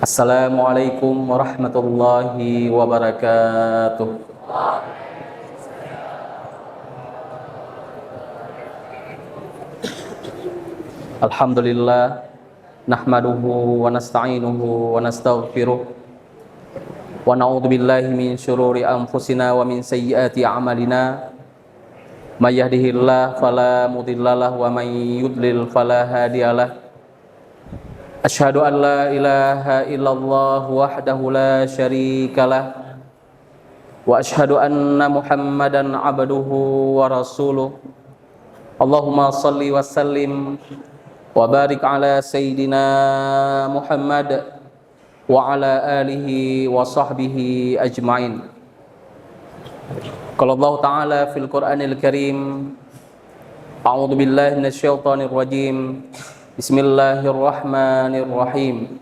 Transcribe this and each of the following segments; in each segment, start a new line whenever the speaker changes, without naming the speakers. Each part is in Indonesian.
Assalamualaikum warahmatullahi wabarakatuh. Alhamdulillah, nahmaduhu wa nasta'inuhu wa nastaghfiruh wa na'udzu billahi min syururi anfusina wa min sayyiati a'malina. May yahdihillahu fala mudhillalah wa may yudlil fala hadiyalah. Asyhadu an la ilaha illallah wahdahu la syarikalah wa asyhadu anna Muhammadan abduhu wa rasuluh. Allahumma salli wa sallim wa barik ala sayyidina Muhammad wa ala alihi wa sahbihi ajma'in. Qala Allah Ta'ala fil Qur'anil Karim, a'udzu billahi minasyaitonir rajim. Bismillahirrahmanirrahim.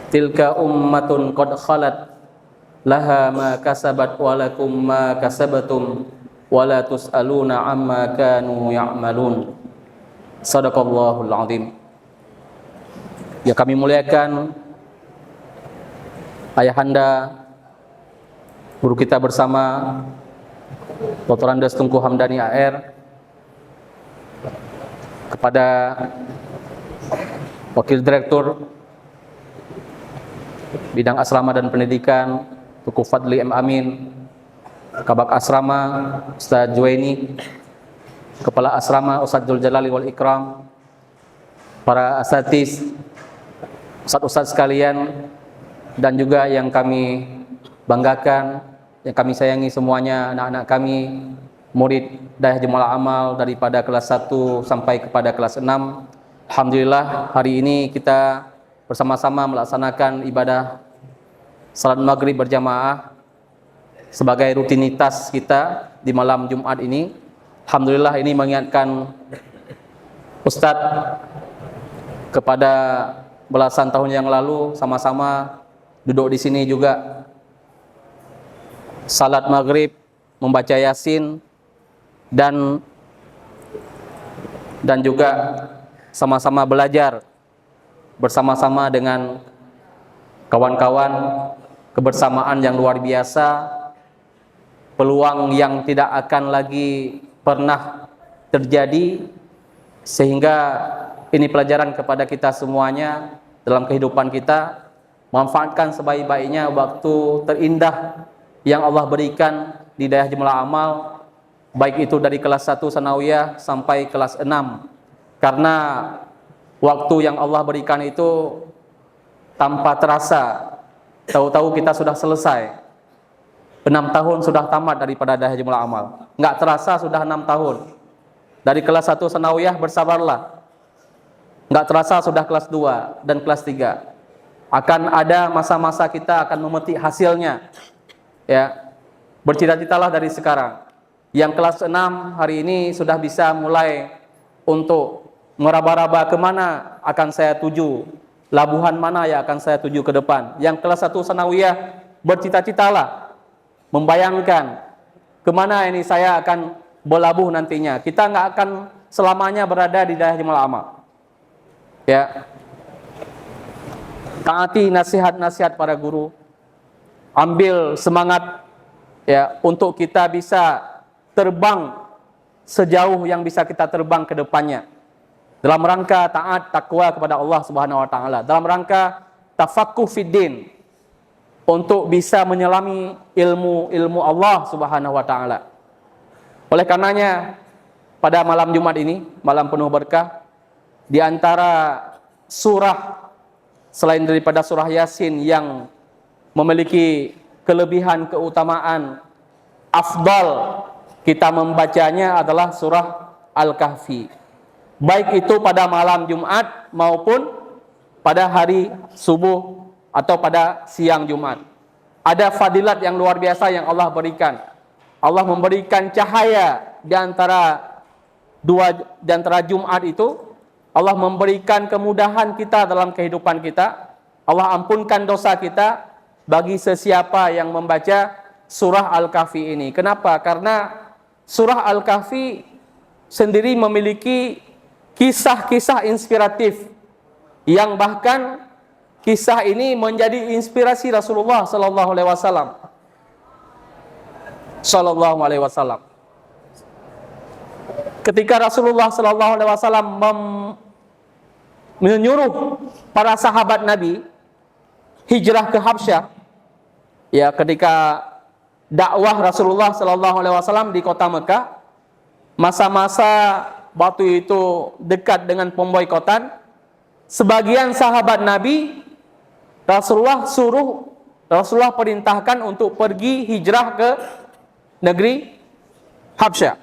Tilka ummatun qad khalat laha ma kasabat wa lakum ma kasabatum wa la tus'aluna amma kanu ya'malun. Shadaqallahul azim. Ya, kami muliakan ayahanda guru kita bersama Dr. Andes Tungku Hamdani AR, kepada Wakil Direktur Bidang Asrama dan Pendidikan Tuku Fadli M. Amin, Kabak Asrama Ustaz Juwaini, Kepala Asrama Ustaz Dzul Jalali wal Ikram, para asatiz, ustaz-ustaz sekalian, dan juga yang kami banggakan, yang kami sayangi semuanya, anak-anak kami, murid Dayah Jemalah Amal daripada kelas 1 sampai kepada kelas 6. Alhamdulillah, hari ini kita bersama-sama melaksanakan ibadah salat maghrib berjamaah sebagai rutinitas kita di malam Jumat ini. Alhamdulillah, ini mengingatkan Ustadz kepada belasan tahun yang lalu sama-sama duduk di sini juga salat maghrib, membaca Yasin, dan juga sama-sama belajar bersama-sama dengan kawan-kawan, kebersamaan yang luar biasa, peluang yang tidak akan lagi pernah terjadi, sehingga ini pelajaran kepada kita semuanya dalam kehidupan kita. Manfaatkan sebaik-baiknya waktu terindah yang Allah berikan di Dayah Jemalah Amal, baik itu dari kelas 1 sanawiyah sampai kelas 6. Karena waktu yang Allah berikan itu tanpa terasa, tahu-tahu kita sudah selesai. 6 tahun sudah tamat daripada Dayah Jemalah Amal. Nggak terasa sudah 6 tahun. Dari kelas 1 sanawiyah bersabarlah. Nggak terasa sudah kelas 2 dan kelas 3. Akan ada masa-masa kita akan memetik hasilnya. Ya, bercita-citalah dari sekarang. Yang kelas 6 hari ini sudah bisa mulai untuk meraba-raba kemana akan saya tuju, labuhan mana yang akan saya tuju ke depan. Yang kelas 1 sanawiyah bercita-citalah, membayangkan kemana ini saya akan berlabuh nantinya. Kita nggak akan selamanya berada di Dayah Jemalah Amal. Ya, taati nasihat-nasihat para guru, ambil semangat ya untuk kita bisa terbang sejauh yang bisa kita terbang ke depannya, dalam rangka taat takwa kepada Allah Subhanahu wa taala, dalam rangka tafaqquh fiddin, untuk bisa menyelami ilmu Allah Subhanahu wa taala. Oleh karenanya, pada malam Jumat ini, malam penuh berkah, di antara surah selain daripada surah Yasin yang memiliki kelebihan, keutamaan, afdal kita membacanya adalah surah Al-Kahfi. Baik itu pada malam Jumat maupun pada hari subuh atau pada siang Jumat. Ada fadilat yang luar biasa yang Allah berikan. Allah memberikan cahaya di antara Jumat itu. Allah memberikan kemudahan kita dalam kehidupan kita. Allah ampunkan dosa kita bagi sesiapa yang membaca surah Al-Kahfi ini. Kenapa? Karena surah Al-Kahfi sendiri memiliki kisah-kisah inspiratif yang bahkan kisah ini menjadi inspirasi Rasulullah sallallahu alaihi wasallam. Sallallahu alaihi wasallam. Ketika Rasulullah sallallahu alaihi wasallam menyuruh para sahabat Nabi hijrah ke Habsyah, ya, ketika dakwah Rasulullah sallallahu alaihi wasallam di kota Mekah, masa-masa waktu itu dekat dengan pemboikotan, sebagian sahabat Nabi Rasulullah perintahkan untuk pergi hijrah ke negeri Habsyah.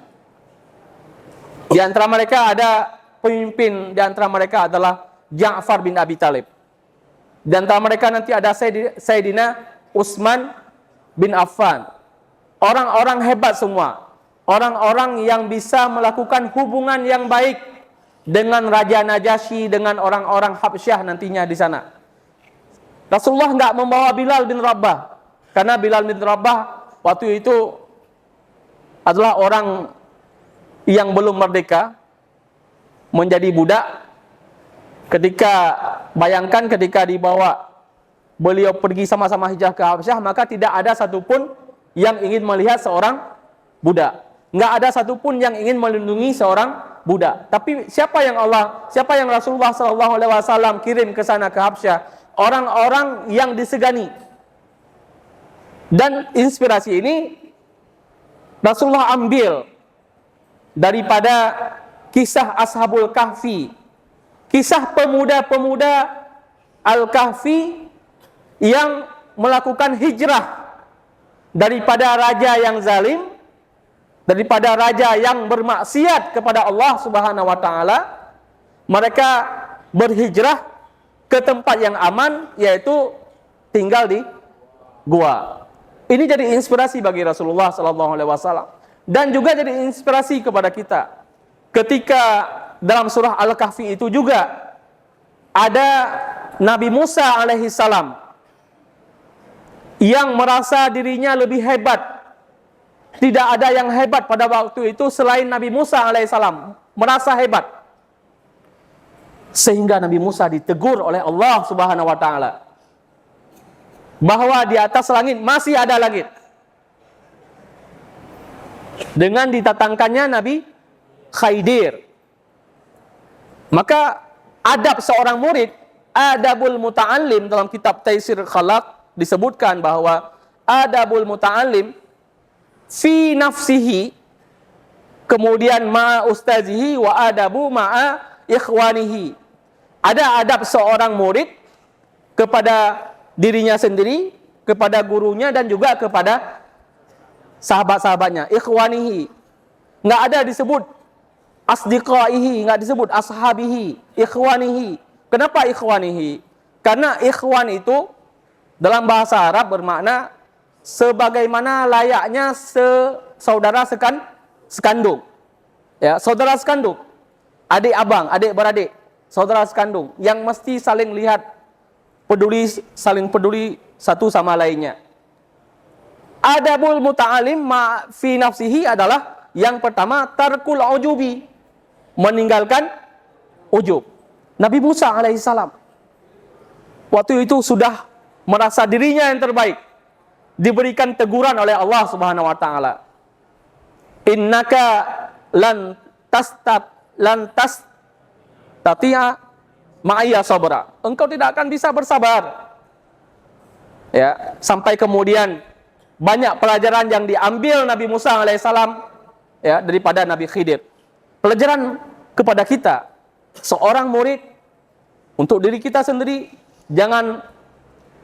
Di antara mereka ada pemimpin, di antara mereka adalah Ja'far bin Abi Thalib. Di antara mereka nanti ada Sayyidina Utsman bin Affan. Orang-orang hebat semua. Orang-orang yang bisa melakukan hubungan yang baik dengan Raja Najasyi, dengan orang-orang Habsyah nantinya di sana. Rasulullah enggak membawa Bilal bin Rabah, karena Bilal bin Rabah waktu itu adalah orang yang belum merdeka, menjadi budak. Bayangkan ketika dibawa beliau pergi sama-sama hijrah ke Habsyah, maka tidak ada satupun yang ingin melihat seorang budak. Enggak ada satupun yang ingin melindungi seorang budak. Tapi siapa yang Rasulullah SAW kirim ke sana ke Habsyah? Orang-orang yang disegani. Dan inspirasi ini Rasulullah ambil daripada kisah Ashabul Kahfi, kisah pemuda-pemuda Al-Kahfi yang melakukan hijrah daripada raja yang zalim, daripada raja yang bermaksiat kepada Allah Subhanahu wa taala. Mereka berhijrah ke tempat yang aman, yaitu tinggal di gua. Ini jadi inspirasi bagi Rasulullah sallallahu alaihi wasallam, dan juga jadi inspirasi kepada kita. Ketika dalam surah Al-Kahfi itu juga ada Nabi Musa alaihi salam yang merasa dirinya lebih hebat. Tidak ada yang hebat pada waktu itu selain Nabi Musa alaihissalam, merasa hebat. Sehingga Nabi Musa ditegur oleh Allah Subhanahu wa taala bahwa di atas langit masih ada langit. Dengan ditatangkannya Nabi Khidir. Maka adab seorang murid, adabul muta'allim, dalam kitab Taisir Khalaq disebutkan bahwa adabul muta'allim fi nafsihi, kemudian ma'a ustazihi, wa adabu ma'a ikhwanihi. Ada adab seorang murid kepada dirinya sendiri, kepada gurunya, dan juga kepada sahabat-sahabatnya. Ikhwanihi, nggak ada disebut asdiqaihi, nggak disebut ashabihi. Ikhwanihi. Kenapa ikhwanihi? Karena ikhwan itu dalam bahasa Arab bermakna sebagaimana layaknya saudara sekandung. Ya, saudara sekandung. Adik abang, adik beradik, saudara sekandung yang mesti saling peduli satu sama lainnya. Adabul muta'alim ma fi nafsihi adalah yang pertama tarkul ujubi, meninggalkan ujub. Nabi Musa alaihissalam waktu itu sudah merasa dirinya yang terbaik, diberikan teguran oleh Allah Subhanahu wa taala. Innaka lan tastati'a ma'iyya sabra. Engkau tidak akan bisa bersabar. Ya, sampai kemudian banyak pelajaran yang diambil Nabi Musa alaihissalam, ya, daripada Nabi Khidir. Pelajaran kepada kita, seorang murid, untuk diri kita sendiri, jangan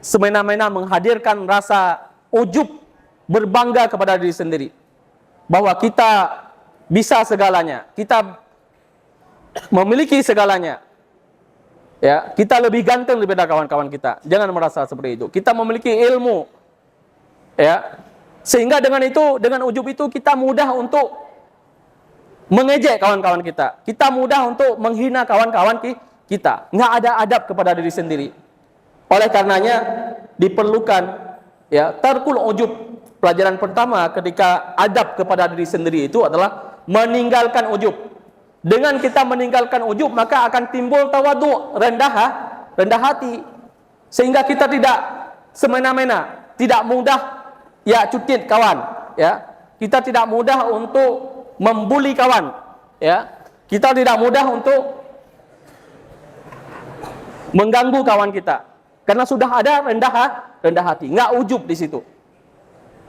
semena-mena menghadirkan rasa ujub, berbangga kepada diri sendiri, bahwa kita bisa segalanya, kita memiliki segalanya. Ya, kita lebih ganteng daripada kawan-kawan kita. Jangan merasa seperti itu. Kita memiliki ilmu, ya, sehingga dengan itu, dengan ujub itu, kita mudah untuk mengejek kawan-kawan kita. Kita mudah untuk menghina kawan-kawan kita. Nggak ada adab kepada diri sendiri. Oleh karenanya diperlukan, ya, tarkul ujub. Pelajaran pertama ketika adab kepada diri sendiri itu adalah meninggalkan ujub. Dengan kita meninggalkan ujub, maka akan timbul tawadhu, rendah hati. sehingga kita tidak semena-mena, tidak mudah ya cutit kawan, ya. Kita tidak mudah untuk membuli kawan, ya. Kita tidak mudah untuk mengganggu kawan kita, karena sudah ada rendah hati, nggak ujub di situ,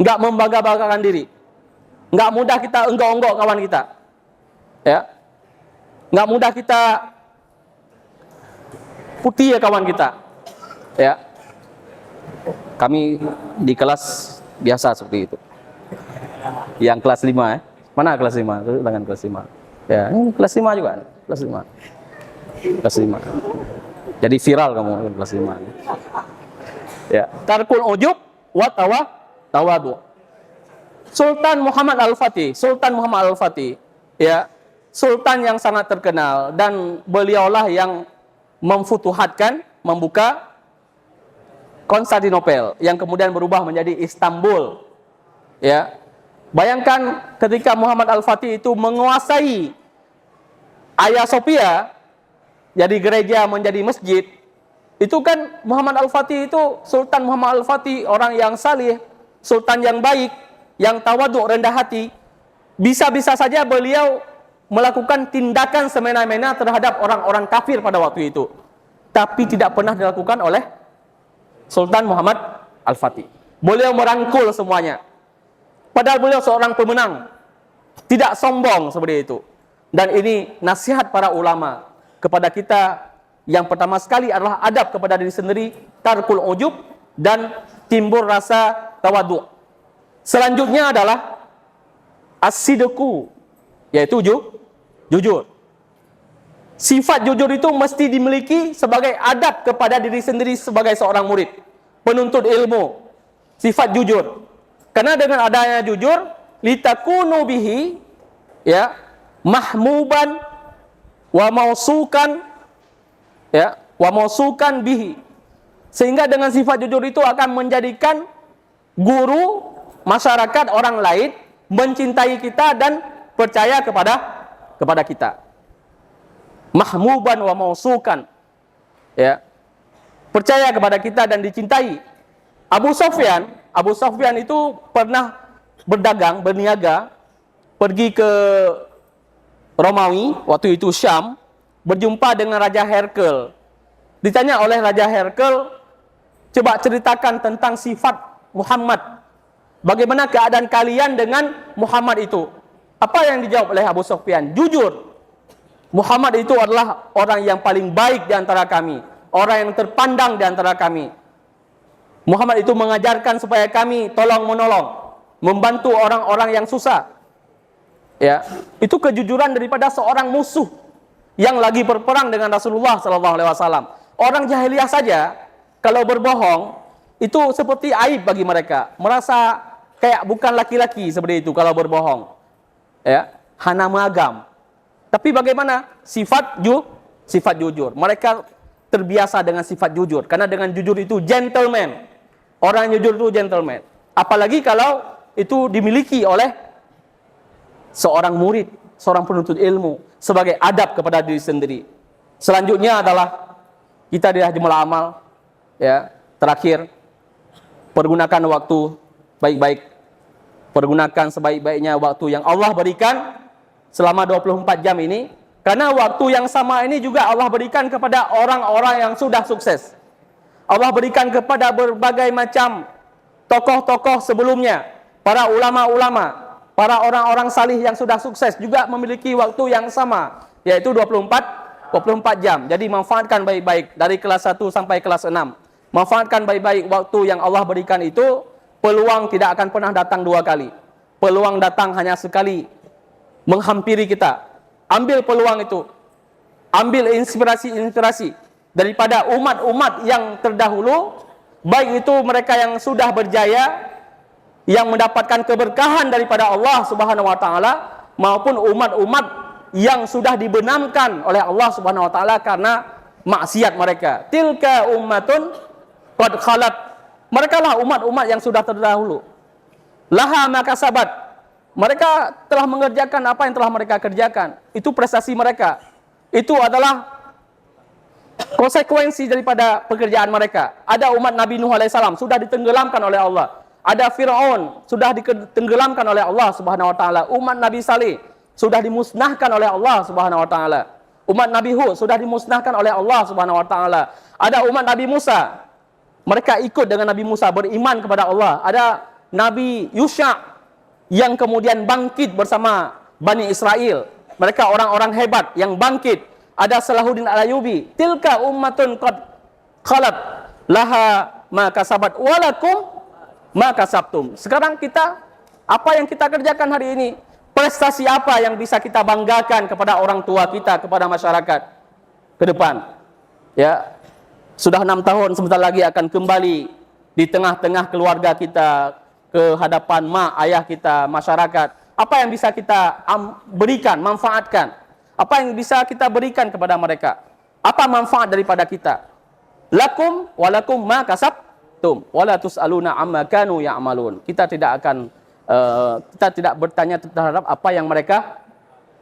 nggak membangga-banggakan diri, nggak mudah kita enggok-enggok kawan kita, ya. Nggak mudah kita putih ya kawan kita, ya. Kami di kelas biasa seperti itu. Yang kelas 5 ya. Mana kelas 5? Dengan kelas 5. Ya, ini kelas 5 juga. Kelas 5. Kelas 5. Jadi viral kamu kelas 5. Ya, tarkul ujub wa tawadu. Sultan Muhammad Al-Fatih, ya, sultan yang sangat terkenal, dan beliaulah yang memfutuhatkan, membuka Konstantinopel yang kemudian berubah menjadi Istanbul. Ya. Bayangkan ketika Muhammad Al-Fatih itu menguasai Hagia Sophia, jadi gereja menjadi masjid. Itu kan Muhammad Al-Fatih itu, Sultan Muhammad Al-Fatih, orang yang salih, sultan yang baik, yang tawaduk, rendah hati. Bisa-bisa saja beliau melakukan tindakan semena-mena terhadap orang-orang kafir pada waktu itu, tapi tidak pernah dilakukan oleh Sultan Muhammad Al-Fatih. Beliau merangkul semuanya. Padahal beliau seorang pemenang, tidak sombong seperti itu. Dan ini nasihat para ulama kepada kita. Yang pertama sekali adalah adab kepada diri sendiri, tarkul ujub, dan timbul rasa tawadhu. Selanjutnya adalah as-sidqu, yaitu jujur. Sifat jujur itu mesti dimiliki sebagai adab kepada diri sendiri sebagai seorang murid, penuntut ilmu. Sifat jujur. Karena dengan adanya jujur, litakunu bihi, ya, mahmuban wa mausukan, ya, wa mausukan bihi. Sehingga dengan sifat jujur itu akan menjadikan guru, masyarakat, orang lain mencintai kita dan percaya kepada kita. Mahmuban wa mausukan, ya, percaya kepada kita dan dicintai. Abu Sufyan itu pernah berdagang, berniaga, pergi ke Romawi, waktu itu Syam, berjumpa dengan Raja Herkel. Ditanya oleh Raja Herkel, coba ceritakan tentang sifat Muhammad. Bagaimana keadaan kalian dengan Muhammad itu? Apa yang dijawab oleh Abu Sufyan? Jujur. Muhammad itu adalah orang yang paling baik di antara kami, orang yang terpandang di antara kami. Muhammad itu mengajarkan supaya kami tolong menolong, membantu orang-orang yang susah. Ya, itu kejujuran daripada seorang musuh yang lagi berperang dengan Rasulullah SAW. Orang jahiliyah saja kalau berbohong itu seperti aib bagi mereka, merasa kayak bukan laki-laki seperti itu kalau berbohong. Ya, hana magam. Tapi bagaimana sifat jujur? Mereka terbiasa dengan sifat jujur, karena dengan jujur itu gentleman. Orang yang jujur itu gentleman. Apalagi kalau itu dimiliki oleh seorang murid, seorang penuntut ilmu, sebagai adab kepada diri sendiri. Selanjutnya adalah kita di Hajmul Amal, ya, terakhir, pergunakan waktu baik-baik. Pergunakan sebaik-baiknya waktu yang Allah berikan selama 24 jam ini, karena waktu yang sama ini juga Allah berikan kepada orang-orang yang sudah sukses. Allah berikan kepada berbagai macam tokoh-tokoh sebelumnya, para ulama-ulama, para orang-orang salih yang sudah sukses juga memiliki waktu yang sama, yaitu 24 jam. Jadi manfaatkan baik-baik dari kelas 1 sampai kelas 6. Manfaatkan baik-baik waktu yang Allah berikan itu. Peluang tidak akan pernah datang dua kali. Peluang datang hanya sekali, menghampiri kita. Ambil peluang itu. Ambil inspirasi daripada umat-umat yang terdahulu, baik itu mereka yang sudah berjaya, yang mendapatkan keberkahan daripada Allah Subhanahu wa taala, maupun umat-umat yang sudah dibenamkan oleh Allah Subhanahu wa taala karena maksiat mereka. Tilka ummatun qad khalat. Mereka lah umat-umat yang sudah terdahulu. Laha ma kasabat. Mereka telah mengerjakan apa yang telah mereka kerjakan. Itu prestasi mereka. Itu adalah konsekuensi daripada pekerjaan mereka. Ada umat Nabi Nuh alaihissalam sudah ditenggelamkan oleh Allah. Ada Fir'aun sudah ditenggelamkan oleh Allah Subhanahu wa taala. Umat Nabi Saleh sudah dimusnahkan oleh Allah Subhanahu wa taala. Umat Nabi Hud sudah dimusnahkan oleh Allah Subhanahu wa taala. Ada umat Nabi Musa, mereka ikut dengan Nabi Musa, beriman kepada Allah. Ada Nabi Yusha yang kemudian bangkit bersama Bani Israel. Mereka orang-orang hebat yang bangkit. Ada Salahuddin Al-Ayyubi, tilka ummatun qad khalat laha ma kasabat walakum ma kasabtum. Sekarang kita, apa yang kita kerjakan hari ini? Prestasi apa yang bisa kita banggakan kepada orang tua kita, kepada masyarakat ke depan? Ya, sudah 6 tahun, sebentar lagi akan kembali di tengah-tengah keluarga kita, ke hadapan mak, ayah kita, masyarakat. Apa yang bisa kita berikan, manfaatkan? Apa yang bisa kita berikan kepada mereka? Apa manfaat daripada kita? Lakum walakum ma kasabtum wala tus'aluna amma kanu ya'malun. Kita tidak bertanya terhadap apa yang mereka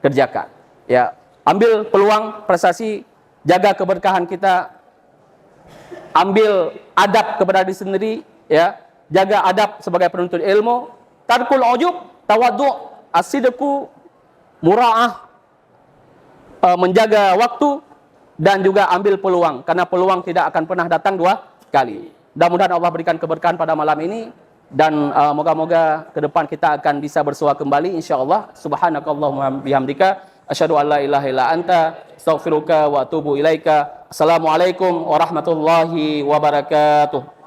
kerjakan. Ya, ambil peluang prestasi, jaga keberkahan kita, ambil adab kepada diri sendiri, ya, jaga adab sebagai penuntut ilmu, tarkul ujub, tawaddu', as-sidqu, mura'ah, menjaga waktu, dan juga ambil peluang, karena peluang tidak akan pernah datang 2 kali. Mudah-mudahan Allah berikan keberkahan pada malam ini, dan moga-moga ke depan kita akan bisa bersua kembali insyaallah. Subhanakallahumma bihamdika asyhadu an la ilaha illa anta astaghfiruka wa atubu ilaika. Assalamualaikum warahmatullahi wabarakatuh.